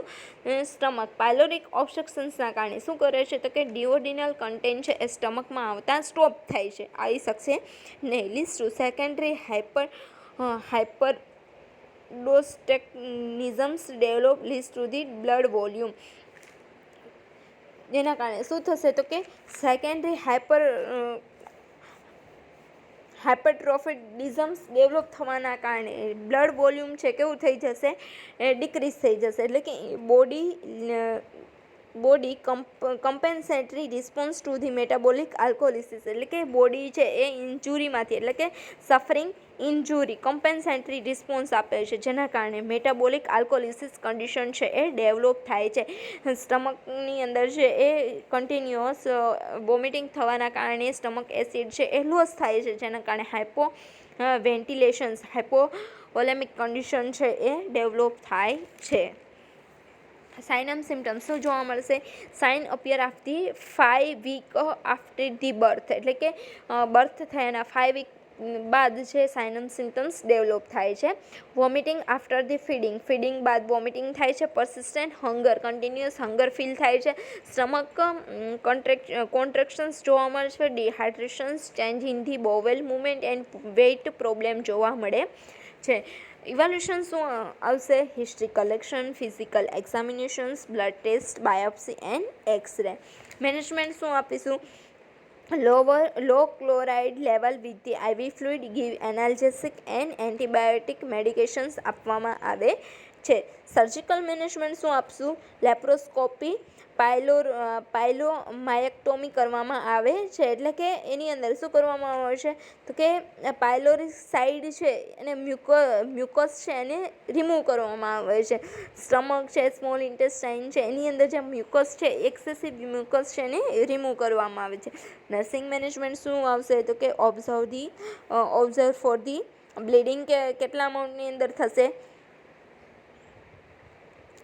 stomach. Pyloric ઓબ્સ્ટ્રક્શન્સના કારણે શું કરે છે તો કે ડિઓડિનલ કન્ટેન્ટ છે એ સ્ટમકમાં આવતા સ્ટોપ થાય છે, આવી શકશે નહીં. Leads to secondary hyperaldosteronisms develop leads to the blood volume, જેના કારણે શું થશે તો કે સેકન્ડરી હાઇપરટ્રોફિડિઝમ્સ ડેવલપ થવાના કારણે બ્લડ વોલ્યુમ છે કેવું થઈ જશે? ડિક્રીઝ થઈ જશે. એટલે કે body compensatory response to the metabolic alkalosis, એટલે કે બોડી છે એ ઇન્જુરીમાંથી, એટલે કે સફરિંગ ઇન્જુરી કમ્પેન્સેટરી રિસ્પોન્સ આપે છે, જેના કારણે મેટાબોલિક આલ્કોલિસિસ કન્ડિશન છે એ ડેવલપ થાય છે. સ્ટમકની અંદર છે એ કન્ટિન્યુઅસ વોમિટિંગ થવાના કારણે સ્ટમક એસિડ છે એ લોસ થાય છે, જેના કારણે હાઇપોવોલેમિક કન્ડિશન છે એ ડેવલપ થાય છે. સાઇન એન્ડ સિમ્ટમ્સ શું જોવા મળશે? Sign appear after 5 week after the birth, એટલે કે બર્થ થયાના 5 વીક બાદ છે સાઇન એન્ડ સિમ્ટમ્સ ડેવલપ થાય છે. વોમિટિંગ આફ્ટર ધી ફીડિંગ બાદ વોમિટિંગ થાય છે. Persistent hunger, continuous hunger feel થાય છે. સ્ટમક કોન્ટ્રેક્શન્સ જોવા મળે છે. Dehydrations, change in the bowel movement and weight problem જોવા મળે છે. ઇવેલ્યુશન શું આવશે? History collection, physical examinations, blood test, biopsy and x ray. Management શું આપીશું? Low chloride level with the IV fluid, give analgesic and antibiotic medications આપવામાં આવે છે. સર્જિકલ મેનેજમેન્ટ શું આપશું? લેપ્રોસ્કોપી, પાયલોમાયક્ટોમી કરવામાં આવે છે, એટલે કે એની અંદર શું કરવામાં આવે છે તો કે પાયલોરિક સાઇડ છે અને મ્યુકસ છે એને રિમૂવ કરવામાં આવે છે. સ્ટમક છે, સ્મોલ ઇન્ટેસ્ટાઇન છે, એની અંદર જે મ્યુકસ છે, એક્સેસિવ મ્યુકસ છે એને રિમૂવ કરવામાં આવે છે. નર્સિંગ મેનેજમેન્ટ શું આવશે તો કે ઓબ્ઝર્વ ફોર ધી બ્લીડિંગ, કેટલા અમાઉન્ટની અંદર થશે?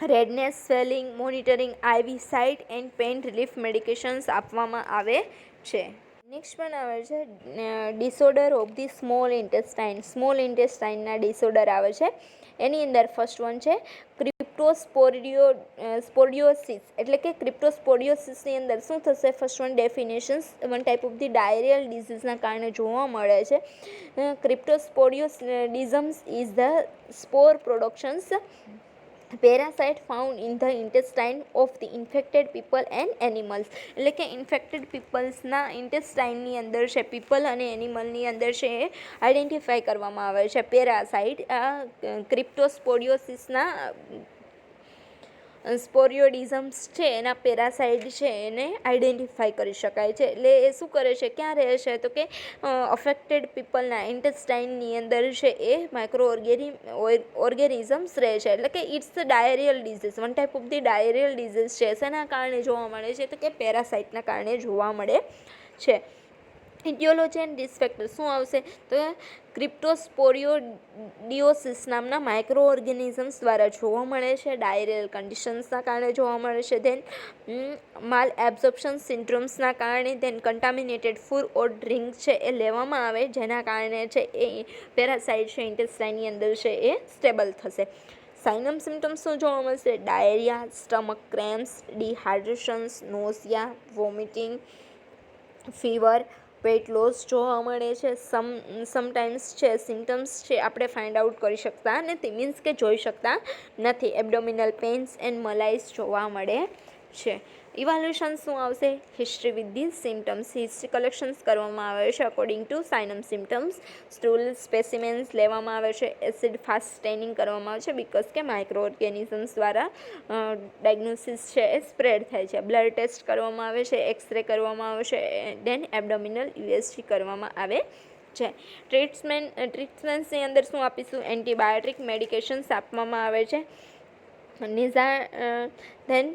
Redness, swelling, monitoring, IV site and pain relief medications આપવામાં આવે છે. નેક્સ્ટ પણ આવે છે ડિસઓર્ડર ઓફ ધી સ્મોલ ઇન્ટેસ્ટાઇનના ડિસઓર્ડર આવે છે. એની અંદર ફર્સ્ટ વન છે ક્રિપ્ટોસ્પોડિયોસિસ, એટલે કે ક્રિપ્ટોસ્પોડિયોસિસની અંદર શું થશે? First one definitions one type of the diarrhoeal ડિઝીઝના કારણે જોવા મળે છે. Cryptosporidiosis is the spore productions parasite found in the intestine of the infected people and animals, એટલે કે ઇન્ફેક્ટેડ પીપલ્સના ઇન્ટેસ્ટાઇનની અંદર છે, પીપલ અને એનિમલની અંદર છે એ આઈડેન્ટિફાઈ કરવામાં આવે છે પેરાસાઇટ. આ ક્રિપ્ટોસ્પોડિયોસિસના સ્પોરિયોડિઝમ્સ છે એના પેરાસાઇડ છે એને આઈડેન્ટિફાઈ કરી શકાય છે. એટલે એ શું કરે છે, ક્યાં રહે છે, તો કે અફેક્ટેડ પીપલના ઇન્ટેસ્ટાઇનની અંદર છે એ માઇક્રો ઓર્ગેનિઝમ્સ રહે છે. એટલે કે it's diarrhoeal disease, one type of the diarrhoeal disease છે. શેના કારણે જોવા મળે છે, તો કે પેરાસાઇટના કારણે જોવા મળે છે. ઇટિયોલોજી એન્ડ રિસ્ક ફેક્ટર શું આવશે, તો ક્રિપ્ટોસ્પોરિયોડિયોસિસ નામના માઇક્રો ઓર્ગેનિઝમ્સ દ્વારા જોવા મળે છે. ડાયરિયલ કન્ડિશન્સના કારણે જોવા મળે છે. ધેન માલ એબ્ઝોર્પ્શન સિન્ડ્રોમ્સના કારણે, ધેન કન્ટામિનેટેડ ફૂડ ઓર ડ્રિંક છે એ લેવામાં આવે, જેના કારણે છે એ પેરાસાઇટ છે ઇન્ટેસ્ટાઇનની અંદર છે એ સ્ટેબલ થશે. સાઇનમ સિમ્ટમ્સ શું જોવા મળશે, diarrhoea, stomach cramps, dehydrations, nausea, vomiting, fever, weight loss જોવા મળે છે. સમટાઇમ્સ છે સિમ્ટમ્સ છે આપણે ફાઇન્ડ આઉટ કરી શકતા નથી, મીન્સ કે જોઈ શકતા નથી. એબડોમિનલ પેન્સ એન્ડ મલાઇસ જોવા મળે છે. ઇવાલ્યુશન શું આવશે, history with these symptoms, history collections કરવામાં આવે છે according to sign and symptoms. Stool specimens લેવામાં આવે છે. એસિડ ફાસ્ટ સ્ટેનિંગ કરવામાં આવે છે, બિકોઝ કે માઇક્રો ઓર્ગેનિઝમ્સ દ્વારા ડાયગ્નોસિસ છે એ સ્પ્રેડ થાય છે. બ્લડ ટેસ્ટ કરવામાં આવે છે, એક્સરે કરવામાં આવે છે, દેન એબડોમિનલ યુએસજી કરવામાં આવે છે. ટ્રીટમેન્ટ્સની અંદર શું આપીશું, એન્ટીબાયોટિક મેડિકેશન્સ આપવામાં આવે છે. ધેન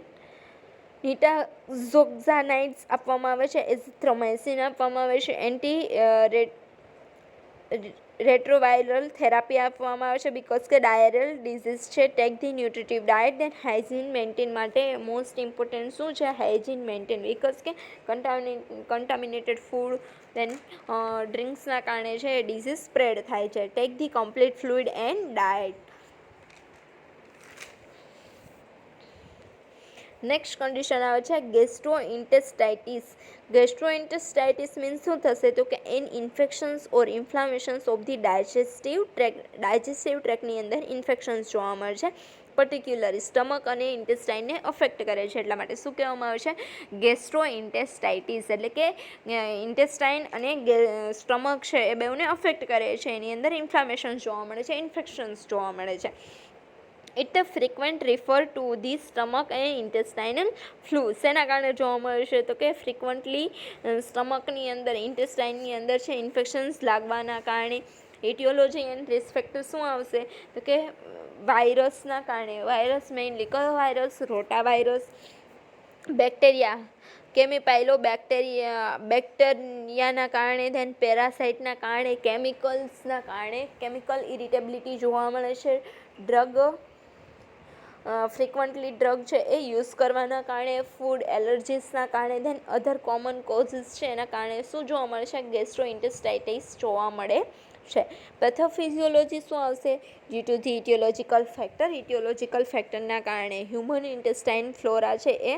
નિટાઝોક્ઝાનાઇડ્સ આપવામાં આવે છે, એઝિથ્રોમાઇસિન આપવામાં આવે છે, રેટ્રોવાયરલ થેરાપી આપવામાં આવે છે, બિકોઝ કે ડાયરિયલ ડિઝીઝ છે. Take the nutritive diet, then hygiene maintain માટે મોસ્ટ ઇમ્પોર્ટન્ટ શું છે, હાઇજીન મેન્ટેન, બિકોઝ કે કન્ટામિનેટેડ ફૂડ દેન ડ્રિંક્સના કારણે છે ડિઝીઝ સ્પ્રેડ થાય છે. Take the complete fluid and diet. Next condition આવે છે ગેસ્ટ્રોઇન્ટેસ્ટાઇટિસ. ગેસ્ટ્રોઇન્ટેસ્ટાઇટિસ મીન્સ શું થશે, તો કે an infections or inflammations of the digestive ટ્રેકની અંદર ઇન્ફેક્શન્સ જોવા મળે છે. પર્ટિક્યુલરલી સ્ટમક અને ઇન્ટેસ્ટાઇનને અફેક્ટ કરે છે, એટલા માટે શું કહેવામાં આવે છે, ગેસ્ટ્રોઇન્ટેસ્ટાઇટિસ. એટલે કે ઇન્ટેસ્ટાઇન અને સ્ટમક છે એ બેઉને અફેક્ટ કરે છે, એની અંદર ઇન્ફ્લામેશન્સ જોવા મળે છે, ઇન્ફેક્શન્સ જોવા મળે છે. It frequent refer to the stomach and intestinal flu. શેના કારણે જોવા મળે છે, તો કે ફ્રિકવન્ટલી સ્ટમકની અંદર ઇન્ટેસ્ટાઇનની અંદર છે ઇન્ફેક્શન્સ લાગવાના કારણે. ઇટિયોલોજી એન્ડ રિસ્ક ફેક્ટર શું આવશે, તો કે વાયરસના કારણે. વાયરસ મેઇનલી કયો વાયરસ, રોટા વાયરસ, બેક્ટેરિયા, બેક્ટેરિયાના કારણે, ધેન પેરાસાઇટના કારણે, કેમિકલ્સના કારણે. કેમિકલ ઇરિટેબિલિટી જોવા મળે છે. ફ્રિકવન્ટલી ડ્રગ છે એ યુઝ કરવાના કારણે, ફૂડ એલર્જીસના કારણે, ધેન અધર કોમન કોઝિસ છે એના કારણે શું જોવા મળે છે, ગેસ્ટ્રોઇન્ટેસ્ટાઇટિસ જોવા મળે છે. પેથોફિઝિયોલોજી શું આવશે, due to the aetiological factor. ઇટિયોલોજીકલ ફેક્ટરના કારણે હ્યુમન ઇન્ટેસ્ટાઇન ફ્લોરા છે એ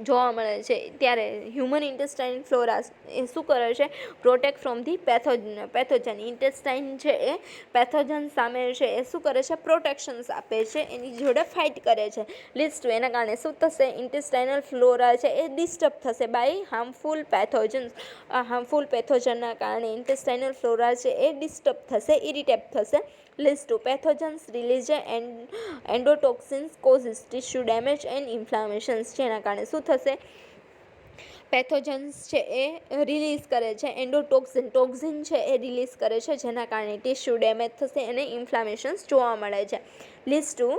જોવા મળે છે. ત્યારે હ્યુમન ઇન્ટેસ્ટાઇન ફ્લોરા એ શું કરે છે, પ્રોટેક્ટ ફ્રોમ ધી પેથોજન. ઇન્ટેસ્ટાઇન છે એ પેથોજન સામે છે એ શું કરે છે, પ્રોટેક્શન્સ આપે છે, એની જોડે ફાઇટ કરે છે. લિસ્ટ એના કારણે શું થશે, ઇન્ટેસ્ટાઇનલ ફ્લોરા છે એ ડિસ્ટર્બ થશે બાય હાર્મફુલ પેથોજન્સ. હાર્મફુલ પેથોજનના કારણે ઇન્ટેસ્ટાઇનલ ફ્લોરા છે એ ડિસ્ટર્બ થશે, ઇરિટેટ થશે. List to pathogens release endotoxins causes tissue damage and inflammations. જેના કારણે શું થશે, પેથોજન્સ છે એ રિલીઝ કરે છે, ટોક્ઝિન છે એ રિલીઝ કરે છે, જેના કારણે ટિશ્યુ ડેમેજ થશે અને ઇન્ફ્લામેશન્સ જોવા મળે છે. List to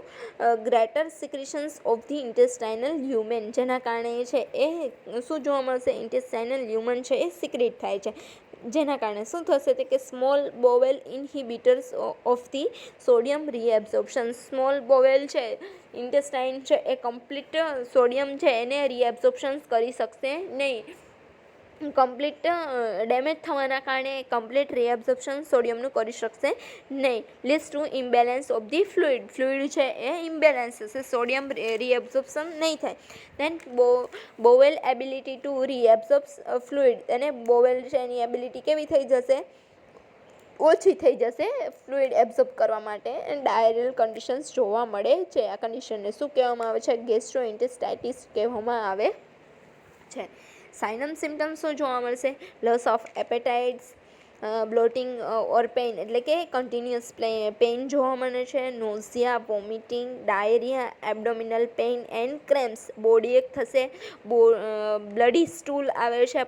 greater secretions of the intestinal human. જેના કારણે છે એ શું જોવા મળશે, ઇન્ટેસ્ટાઇનલ હ્યુમન છે એ સિક્રેટ થાય છે, જેના કારણે શું થશે, તો કે small bowel inhibitors of the sodium reabsorption. Small bowel છે ઇન્ટેસ્ટાઇન છે એ કમ્પ્લીટ સોડિયમ છે એને રીએબ્ઝોર્પ્શન કરી શકશે નહીં. કમ્પ્લીટ ડેમેજ થવાના કારણે કમ્પ્લીટ રીએબ્ઝોર્પ્શન સોડિયમનું કરી શકશે નહીં. List to imbalance of the fluid છે એ ઇમ્બેલેન્સ હશે, સોડિયમ રીએબ્ઝોર્પ્શન નહીં થાય. Then bowel ability to reabsorb fluid, અને બોવેલ છે એની એબિલિટી કેવી થઈ જશે, ઓછી થઈ જશે ફ્લુઇડ એબ્ઝોર્બ કરવા માટે. ડાયરિયલ કન્ડિશન્સ જોવા મળે છે. આ કન્ડિશનને શું કહેવામાં આવે છે, ગેસ્ટ્રોઇન્ટેસ્ટાઇટિસ કહેવામાં આવે છે. સાઇનમ સિમ્ટમ્સ શું જોવા મળશે, loss of appetites, bloating or pain એટલે કે કન્ટિન્યુઅસ પેઇન જોવા મળે છે, nausea, vomiting, diarrhoea, abdominal pain and cramps, body ache થશે, બ્લડી સ્ટૂલ આવે છે,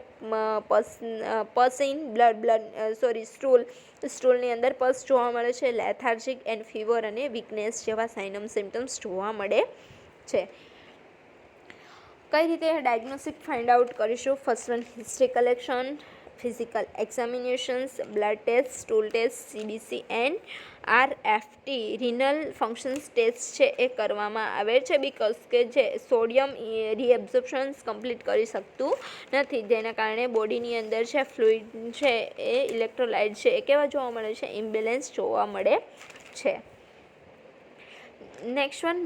સ્ટૂલની અંદર પસ જોવા મળે છે, લેથાર્જિક એન્ડ ફીવર અને વીકનેસ જેવા સાઇનમ સિમ્ટમ્સ જોવા મળે છે. કઈ રીતે ડાયગ્નોસ્ટિક ફાઇન્ડ આઉટ કરીશું? First one history collection, physical examinations, blood test, stool test, CBC and RFT renal functions test છે એ કરવામાં આવે છે, બિકોઝ કે જે સોડિયમ રીએબ્ઝોર્પ્શન્સ કમ્પ્લીટ કરી શકતું નથી, જેના કારણે બોડીની અંદર છે ફ્લુઇડ છે એ ઇલેક્ટ્રોલાઇટ છે એ કેવા જોવા મળે છે? ઇમ્બેલેન્સ જોવા મળે છે. નેક્સ્ટ વન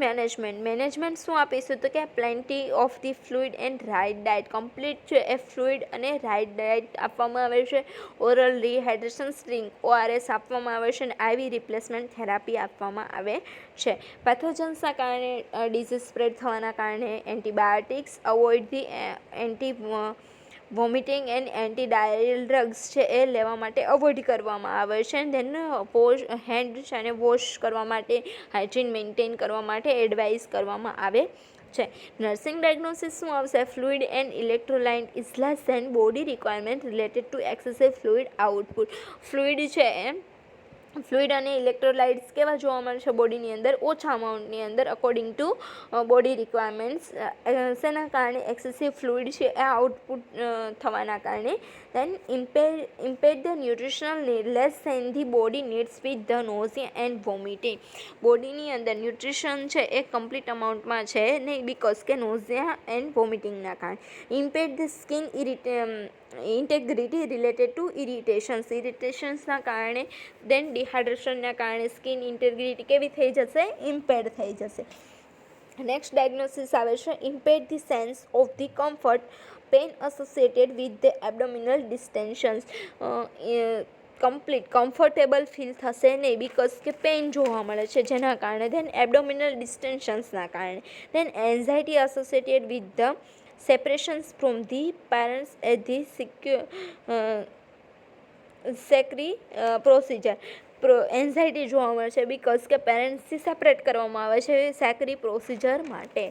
મેનેજમેન્ટ શું આપીશું? તો કે plenty of the fluid and write diet, complete છે એ ફ્લુઇડ અને રાઇટ ડાયટ આપવામાં આવે છે, ઓરલ રિહાઇડ્રેશન ડ્રિંક ORS આપવામાં આવે છે, અને IV રિપ્લેસમેન્ટ થેરાપી આપવામાં આવે છે. પેથોજન્સના કારણે ડિઝીઝ સ્પ્રેડ થવાના કારણે antibiotics, avoid the vomiting and anti diarrhoeal drugs છે એ લેવા માટે અવોઇડ કરવામાં આવે છે. ધેન હેન્ડ છે એને વોશ કરવા માટે, હાઇજીન મેન્ટેન કરવા માટે એડવાઇસ કરવામાં આવે છે. નર્સિંગ ડાયગ્નોસિસ શું આવશે? Fluid and electrolyte is less than body requirement related to excessive fluid output. Fluid છે ફ્લુઇડ અને ઇલેક્ટ્રોલાઇટ્સ કેવા જોવા મળે છે બોડીની અંદર? ઓછા અમાઉન્ટની અંદર અકોર્ડિંગ ટુ બોડી રિક્વાયરમેન્ટ્સ. શેના કારણે? એક્સેસિવ ફ્લુઇડ છે એ આઉટપુટ થવાના કારણે. Then impair the nutritional need less than the body needs with the nausea and vomiting. બોડીની અંદર ન્યુટ્રિશન છે એ કમ્પ્લીટ અમાઉન્ટમાં છે નહીં, બિકોઝ કે નોઝિયા એન્ડ વોમિટિંગના કારણે. Impair the skin integrity related to ઇરિટેશન્સના કારણે. દેન ડિહાઇડ્રેશનના કારણે સ્કિન ઇન્ટેગ્રિટી કેવી થઈ જશે? ઇમ્પેર્ડ થઈ જશે. નેક્સ્ટ ડાયગ્નોસિસ આવે છે impaired the sense of the comfort, pain associated with the abdominal distensions. Comfortable feel થશે નહીં, બિકોઝ કે પેઇન જોવા મળે છે જેના કારણે. ધેન એબડોમિનલ ડિસ્ટેન્શન્સના કારણે. Then anxiety associated with the separations from the parents at the scary procedure. Anxiety જોવા મળે છે બિકોઝ કે પેરેન્ટ્સથી સેપરેટ કરવામાં આવે છે સેક્રી પ્રોસિજર માટે.